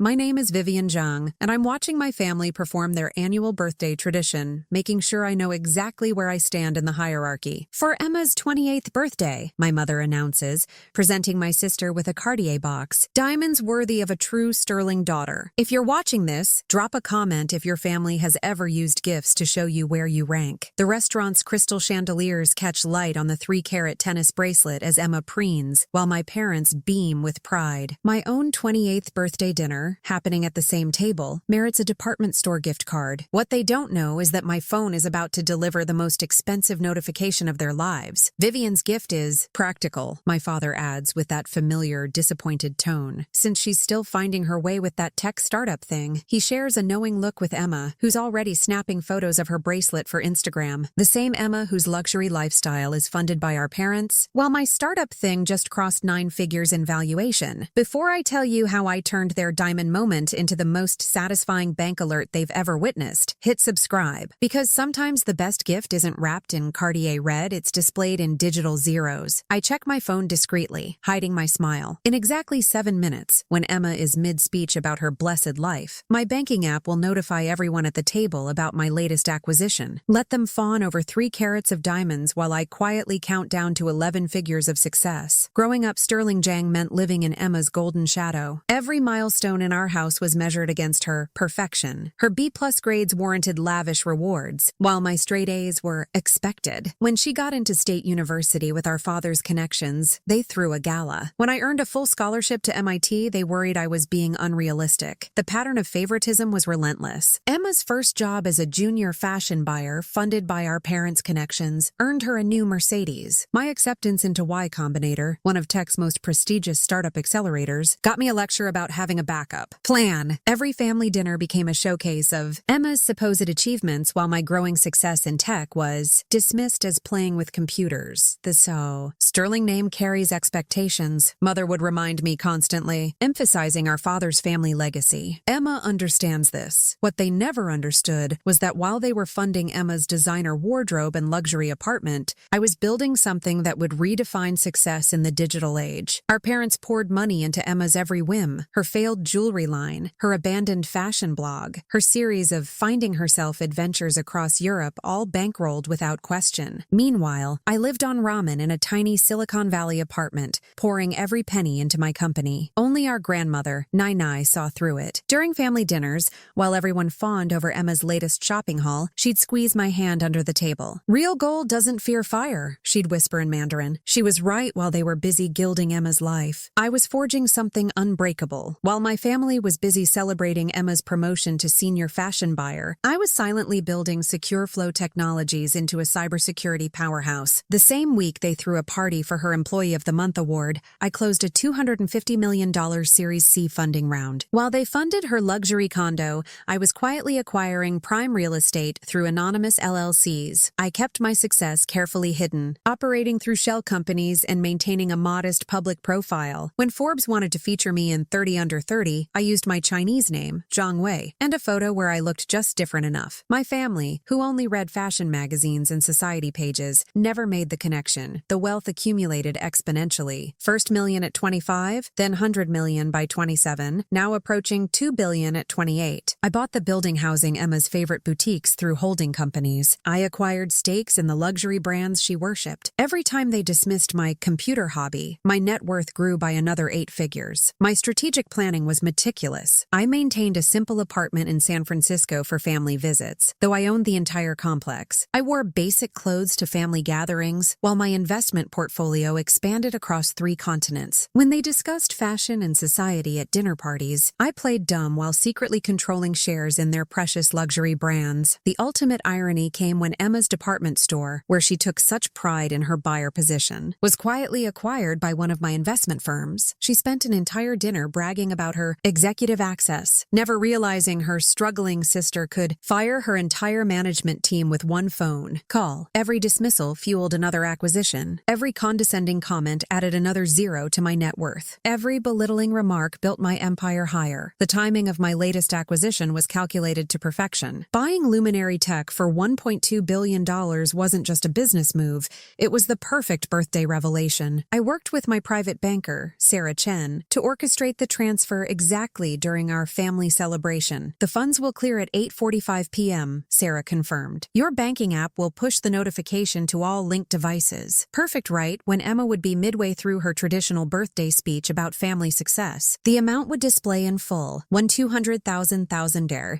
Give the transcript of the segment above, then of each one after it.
My name is Vivian Zhang, and I'm watching my family perform their annual birthday tradition, making sure I know exactly where I stand in the hierarchy. For Emma's 28th birthday, my mother announces, presenting my sister with a Cartier box, diamonds worthy of a true sterling daughter. If you're watching this, drop a comment if your family has ever used gifts to show you where you rank. The restaurant's crystal chandeliers catch light on the 3-carat tennis bracelet as Emma preens, while my parents beam with pride. My own 28th birthday dinner, happening at the same table, merits a department store gift card. What they don't know is that my phone is about to deliver the most expensive notification of their lives. Vivian's gift is practical, my father adds with that familiar, disappointed tone. Since she's still finding her way with that tech startup thing, he shares a knowing look with Emma, who's already snapping photos of her bracelet for Instagram. The same Emma whose luxury lifestyle is funded by our parents, while my startup thing just crossed 9 figures in valuation. Before I tell you how I turned their diamond moment into the most satisfying bank alert they've ever witnessed, hit subscribe. Because sometimes the best gift isn't wrapped in Cartier red, it's displayed in digital zeros. I check my phone discreetly, hiding my smile. In exactly 7 minutes, when Emma is mid-speech about her blessed life, my banking app will notify everyone at the table about my latest acquisition. Let them fawn over 3 carats of diamonds while I quietly count down to 11 figures of success. Growing up, Sterling Zhang meant living in Emma's golden shadow. Every milestone in our house was measured against her perfection. Her B-plus grades warranted lavish rewards, while my straight A's were expected. When she got into state university with our father's connections, they threw a gala. When I earned a full scholarship to MIT, they worried I was being unrealistic. The pattern of favoritism was relentless. Emma's first job as a junior fashion buyer, funded by our parents' connections, earned her a new Mercedes. My acceptance into Y Combinator, one of tech's most prestigious startup accelerators, got me a lecture about having a backup plan. Every family dinner became a showcase of Emma's supposed achievements, while my growing success in tech was dismissed as playing with computers. The sterling name carries expectations, Mother would remind me constantly, emphasizing our father's family legacy. Emma understands this. What they never understood was that while they were funding Emma's designer wardrobe and luxury apartment, I was building something that would redefine success in the digital age. Our parents poured money into Emma's every whim, her failed jewelry line, her abandoned fashion blog, her series of finding herself adventures across Europe, all bankrolled without question. Meanwhile, I lived on ramen in a tiny Silicon Valley apartment, pouring every penny into my company. Only our grandmother, Nai, saw through it. During family dinners, while everyone fawned over Emma's latest shopping haul, she'd squeeze my hand under the table. "Real gold doesn't fear fire," she'd whisper in Mandarin. She was right while they were busy gilding Emma's life. I was forging something unbreakable. While my family was busy celebrating Emma's promotion to senior fashion buyer, I was silently building secure flow technologies into a cybersecurity powerhouse. The same week they threw a party for her Employee of the Month award, I closed a $250 million Series C funding round. While they funded her luxury condo, I was quietly acquiring prime real estate through anonymous LLCs. I kept my success carefully hidden, operating through shell companies and maintaining a modest public profile. When Forbes wanted to feature me in 30 Under 30, I used my Chinese name, Zhang Wei, and a photo where I looked just different enough. My family, who only read fashion magazines and society pages, never made the connection. The wealth accumulated exponentially. First million at 25, then 100 million by 27, now approaching 2 billion at 28. I bought the building housing Emma's favorite boutiques through holding companies. I acquired stakes in the luxury brands she worshipped. Every time they dismissed my computer hobby, my net worth grew by another 8 figures. My strategic planning was meticulous. I maintained a simple apartment in San Francisco for family visits, though I owned the entire complex. I wore basic clothes to family gatherings, while my investment portfolio expanded across 3 continents. When they discussed fashion and society at dinner parties, I played dumb while secretly controlling shares in their precious luxury brands. The ultimate irony came when Emma's department store, where she took such pride in her buyer position, was quietly acquired by one of my investment firms. She spent an entire dinner bragging about her executive access, never realizing her struggling sister could fire her entire management team with one phone call. Every dismissal fueled another acquisition. Every condescending comment added another 0 to my net worth. Every belittling remark built my empire higher. The timing of my latest acquisition was calculated to perfection. Buying luminary tech for $1.2 billion wasn't just a business move, it was the perfect birthday revelation. I worked with my private banker, Sarah Chen, to orchestrate the transfer exactly during our family celebration. The funds will clear at 8:45 p.m., Sarah confirmed. Your banking app will push the notification to all linked devices. Perfect, right? When Emma would be midway through her traditional birthday speech about family success. The amount would display in full, 200,000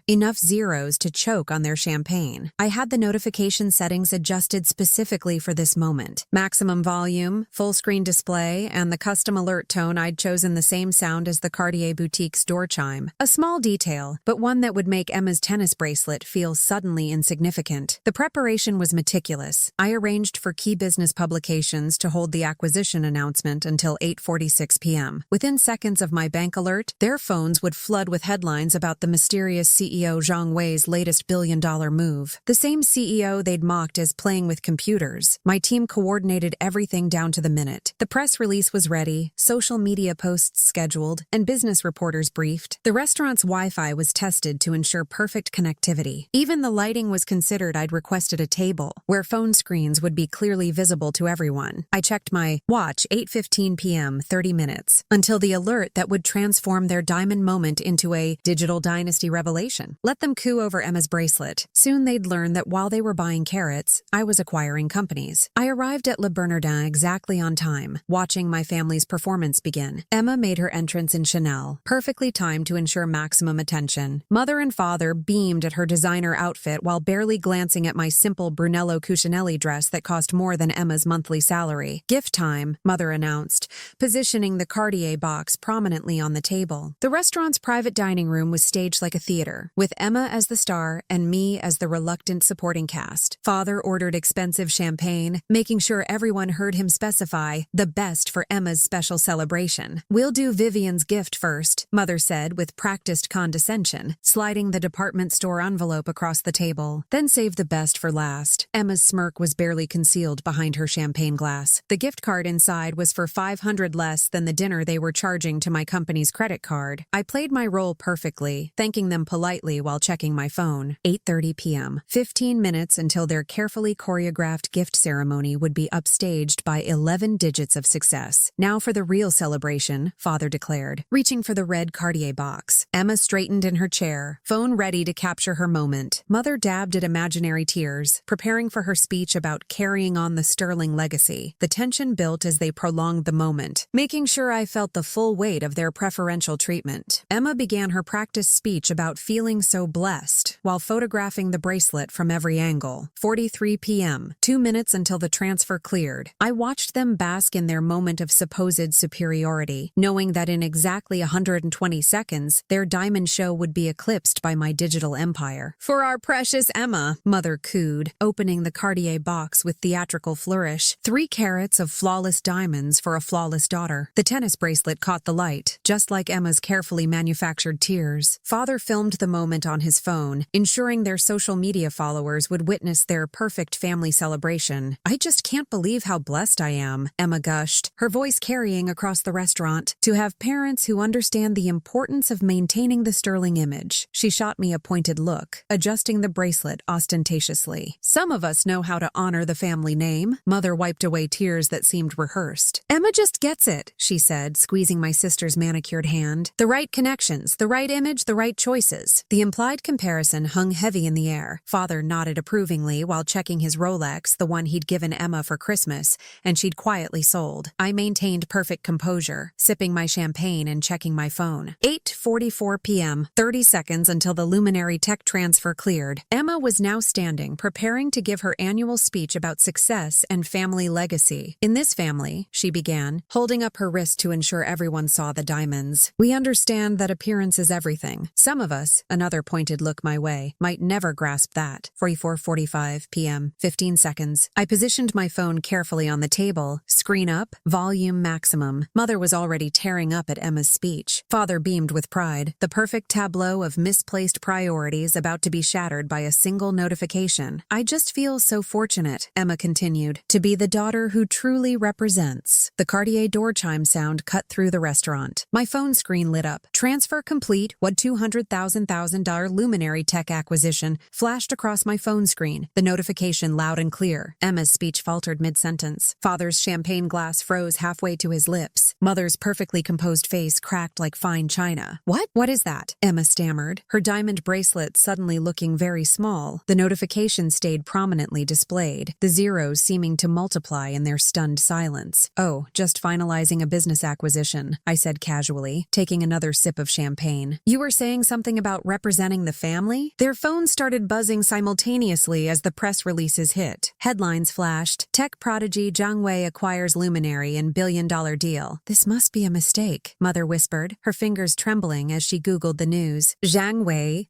enough zeros to choke on their champagne. I had the notification settings adjusted specifically for this moment. Maximum volume, full screen display, and the custom alert tone I'd chosen the same sound as the Cartier boutique's door chime. A small detail, but one that would make Emma's tennis bracelet feel suddenly insignificant. The preparation was meticulous. I arranged for key business publications to hold the acquisition announcement until 8:46 p.m. Within seconds of my bank alert, their phones would flood with headlines about the mysterious CEO Zhang Wei's latest billion-dollar move. The same CEO they'd mocked as playing with computers. My team coordinated everything down to the minute. The press release was ready, social media posts scheduled, and business reporters briefed. The restaurant's Wi-Fi was tested to ensure perfect connectivity. Even the lighting was considered. I'd requested a table where phone screens would be clearly visible to everyone. I checked my watch, 8:15 p.m., 30 minutes, until the alert that would transform their diamond moment into a digital dynasty revelation. Let them coo over Emma's bracelet. Soon they'd learn that while they were buying carrots, I was acquiring companies. I arrived at Le Bernardin exactly on time, watching my family's performance begin. Emma made her entrance in Chanel, perfectly timed to ensure maximum attention. Mother and father beamed at her designer outfit while barely glancing at my simple Brunello Cucinelli dress that cost more than Emma's monthly salary. Gift time, Mother announced, positioning the Cartier box prominently on the table. The restaurant's private dining room was staged like a theater, with Emma as the star and me as the reluctant supporting cast. Father ordered expensive champagne, making sure everyone heard him specify the best for Emma's special celebration. We'll do Vivian's gift first, Mother said with practiced condescension, sliding the department store envelope across the table. Then save the best for last. Emma's smirk was barely concealed behind her champagne glass. The gift card inside was for $500 less than the dinner they were charging to my company's credit card. I played my role perfectly, thanking them politely while checking my phone. 8:30 p.m. 15 minutes until their carefully choreographed gift ceremony would be upstaged by 11 digits of success. Now for the real celebration, Father declared, reaching for the red Cartier box. Emma straightened in her chair, phone ready to capture her moment. Mother dabbed at imaginary tears, preparing for her speech about carrying on the sterling legacy. The tension built as they prolonged the moment, making sure I felt the full weight of their preferential treatment. Emma began her practice speech about feeling so blessed, while photographing the bracelet from every angle. 4:43 p.m., 2 minutes until the transfer cleared. I watched them bask in their moment of supposed superiority, knowing that in exactly 120 seconds, their diamond show would be eclipsed by my digital empire. For our precious Emma, Mother cooed, opening the Cartier box with theatrical flourish. 3 carats of flawless diamonds for a flawless daughter. The tennis bracelet caught the light, just like Emma's carefully manufactured tears. Father filmed the moment on his phone, ensuring their social media followers would witness their perfect family celebration. I just can't believe how blessed I am, Emma gushed, her voice carrying across the restaurant, to have parents who understand the importance of maintaining the sterling image. She shot me a pointed look, adjusting the bracelet ostentatiously. Some of us know how to honor the family name. Mother wiped away tears that seemed rehearsed. Emma just gets it, she said, squeezing my sister's manicured hand. The right connections, the right image, the right choices. The implied comparison hung heavy in the air. Father nodded approvingly while checking his Rolex, the one he'd given Emma for Christmas, and she'd quietly sold. I maintained perfect composure, sipping my champagne and checking my phone. 8:44 p.m., 30 seconds until the luminary tech transfer cleared. Emma was now standing, preparing to give her annual speech about success and family legacy. In this family, she began, holding up her wrist to ensure everyone saw the diamonds. We understand that appearance is everything. Some of us, another pointed look my way, might never grasp that. 44:45 p.m., 15 seconds. I positioned my phone carefully on the table, screen up, volume maximum. Mother was already tearing up at Emma's speech. Father beamed with pride, the perfect tableau of misplaced priorities about to be shattered by a single notification. I just feel so fortunate, Emma continued, to be the daughter who truly represents. The Cartier door chime sound cut through the restaurant. My phone screen lit up. Transfer complete. What $200,000 luminary tech acquisition flashed across my phone screen, the notification loud and clear. Emma's speech faltered mid-sentence. Father's champagne glass froze halfway to his lips. Mother's perfectly composed face cracked like fine china. What? What is that? Emma stammered, her diamond bracelet suddenly looking very small. The notification stayed prominently displayed, the zeros seeming to multiply in their stunned silence. Oh, just finalizing a business acquisition, I said casually, taking another sip of champagne. You were saying something about representing the family? Their phones started buzzing simultaneously as the press releases hit. Headlines flashed, tech prodigy Zhang Wei acquires luminary in billion-dollar deal. This must be a mistake, Mother whispered, her fingers trembling as she Googled the news. Zhang Wei?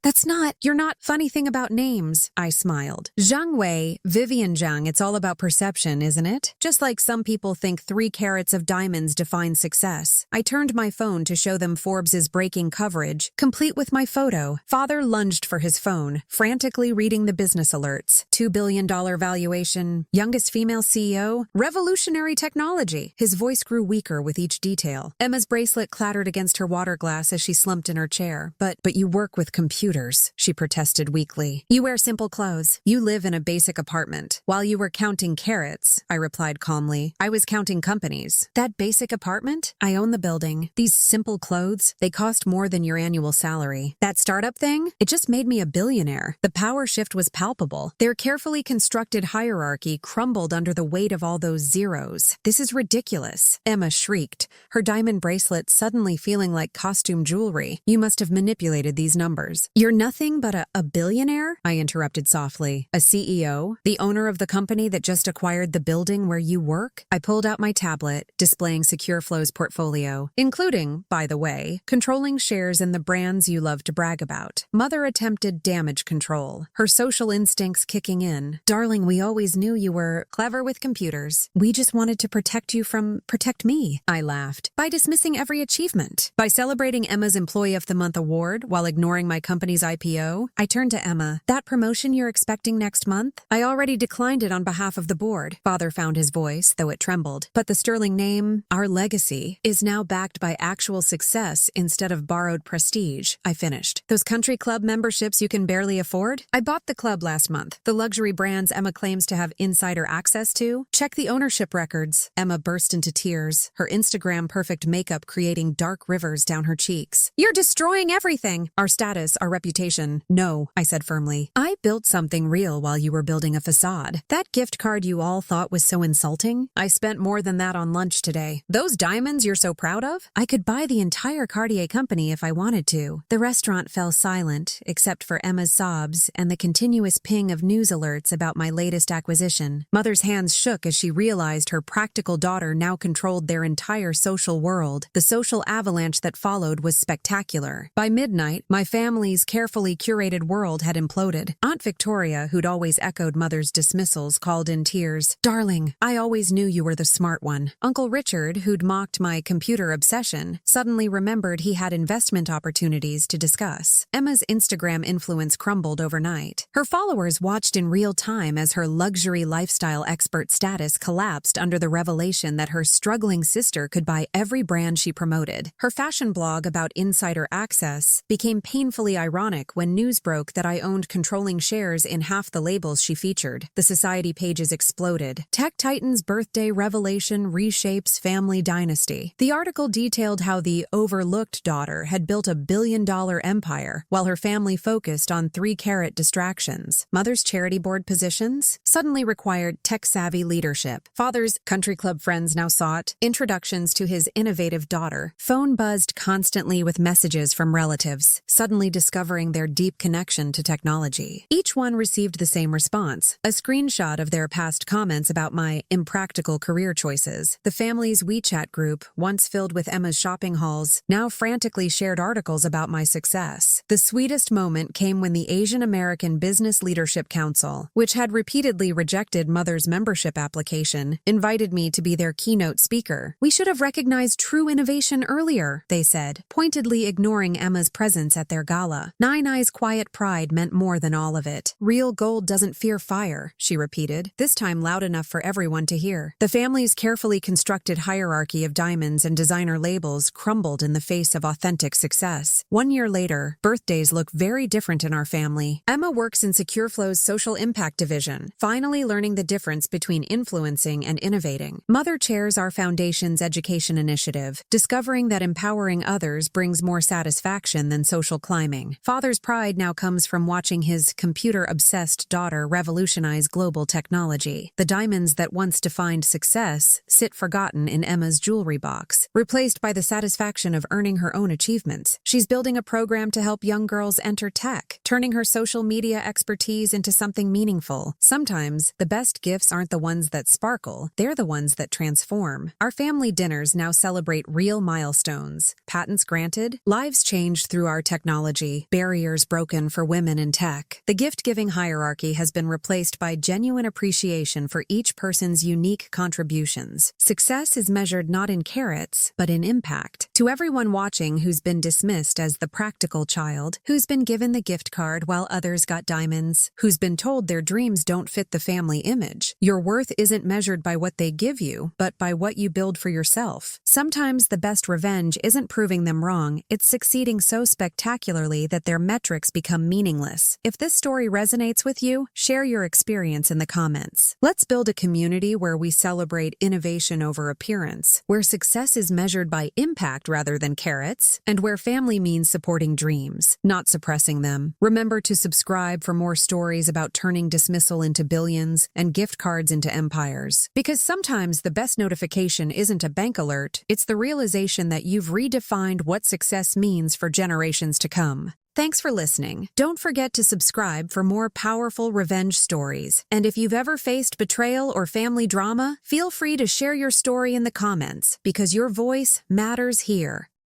You're not. Funny thing about names, I smiled. Zhang Wei, Vivian Zhang, it's all about perception, isn't it? Just like some people think 3 carats of diamonds define success. I turned my phone to show them Forbes's breaking coverage, complete with my photo. Father lunged for his phone, frantically reading the business alerts. $2 billion valuation, youngest female CEO, revolutionary technology. His voice grew weaker with each detail. Emma's bracelet clattered against her water glass as she slumped in her chair. But you work with computers, she protested weakly. You wear simple clothes. You live in a basic apartment. While you were counting carats, I replied calmly, I was counting companies. That basic apartment? I own the building. These simple clothes, they cost more than your annual salary. That startup thing? It just made me a billionaire. The power shift was palpable. Their carefully constructed hierarchy crumbled under the weight of all those zeros. This is ridiculous. Emma shrieked, her diamond bracelet suddenly feeling like costume jewelry. You must have manipulated these numbers. You're nothing but a billionaire? I interrupted softly. A CEO? The owner of the company that just acquired the building where you work? I pulled out my tablet, displaying SecureFlow's portfolio, including, by the way, controlling shares in the brands you love to brag about. Mother attempted damage control, her social instincts kicking in. Darling, we always knew you were clever with computers. We just wanted to protect me, I laughed, by dismissing every achievement. By celebrating Emma's Employee of the Month award while ignoring my company's IPO, I turned to Emma. That promotion you're expecting next month? I already declined it on behalf of the board. Father found his voice, though it trembled. But the sterling name, our legacy, is now backed by actual success instead of borrowed prestige, I finished. Those country club memberships you can barely afford? I bought the club last month. The luxury brands Emma claims to have insider access to? Check the ownership records. Emma burst into tears, her Instagram-perfect makeup creating dark rivers down her cheeks. You're destroying everything. Our status, our reputation. No, I said firmly. I built something real while you were building a facade. That gift card you all thought was so insulting? I spent more than that on lunch today. Those diamonds you're so proud of? I could buy the entire Cartier company if I wanted to. The restaurant fell silent, except for Emma's sobs and the continuous ping of news alerts about my latest acquisition. Mother's hands shook as she realized her practical daughter now controlled their entire social world. The social avalanche that followed was spectacular. By midnight, my family's carefully curated world had imploded. Aunt Victoria, who'd always echoed Mother's dismissals, called in tears. Darling, I always knew you were the smart one. Uncle Richard, who'd mocked my computer obsession, suddenly remembered he had investment opportunities to discuss. Emma's Instagram influence crumbled overnight. Her followers watched in real time as her luxury lifestyle expert status collapsed under the revelation that her struggling sister could buy every brand she promoted. Her fashion blog about insider access became painfully ironic when news broke that I owned controlling shares in half the labels she featured. The society pages exploded. Tech Titan's birthday revelation reshapes family dynasty. The article detailed how the overlooked daughter had built a billion-dollar empire while her family focused on 3-carat distractions. Mother's charity board positions suddenly required tech-savvy leadership. Father's country club friends now sought introductions to his innovative daughter. Phone buzzed constantly with messages from relatives, suddenly discovering their deep connection to technology. Each one received the same response, a screenshot of their past comments about my impractical career choices. The family's WeChat group, once filled with Emma's shopping hauls, now frantically shared articles about my success. The sweetest moment came when the Asian American Business Leadership Council, which had repeatedly rejected Mother's membership application, invited me to be their keynote speaker. We should have recognized true innovation earlier, they said, pointedly ignoring Emma's presence at their gala. Nine Eye's quiet pride meant more than all of it. Real gold doesn't fear fire, she repeated, this time loud enough for everyone to hear. The family's carefully constructed hierarchy of diamonds and designer labels crumbled in the face of authentic success. 1 year later, birthdays look very different in our family. Emma works in SecureFlow's social impact division, finally learning the difference between influencing and innovating. Mother chairs our foundation's education initiative, discovering that empowering empowering others brings more satisfaction than social climbing. Father's pride now comes from watching his computer-obsessed daughter revolutionize global technology. The diamonds that once defined success sit forgotten in Emma's jewelry box, replaced by the satisfaction of earning her own achievements. She's building a program to help young girls enter tech, turning her social media expertise into something meaningful. Sometimes, the best gifts aren't the ones that sparkle, they're the ones that transform. Our family dinners now celebrate real milestones. Patents granted, lives changed through our technology, barriers broken for women in tech. The gift-giving hierarchy has been replaced by genuine appreciation for each person's unique contributions. Success is measured not in carrots, but in impact. To everyone watching who's been dismissed as the practical child, who's been given the gift card while others got diamonds, who's been told their dreams don't fit the family image, your worth isn't measured by what they give you, but by what you build for yourself. Sometimes the best revenge isn't proving them wrong, it's succeeding so spectacularly that their metrics become meaningless. If this story resonates with you, share your experience in the comments. Let's build a community where we celebrate innovation over appearance, where success is measured by impact rather than carrots, and where family means supporting dreams, not suppressing them. Remember to subscribe for more stories about turning dismissal into billions and gift cards into empires. Because sometimes the best notification isn't a bank alert, it's the realization that you've redefined what success means for generations to come. Thanks for listening. Don't forget to subscribe for more powerful revenge stories. And if you've ever faced betrayal or family drama, feel free to share your story in the comments, because your voice matters here.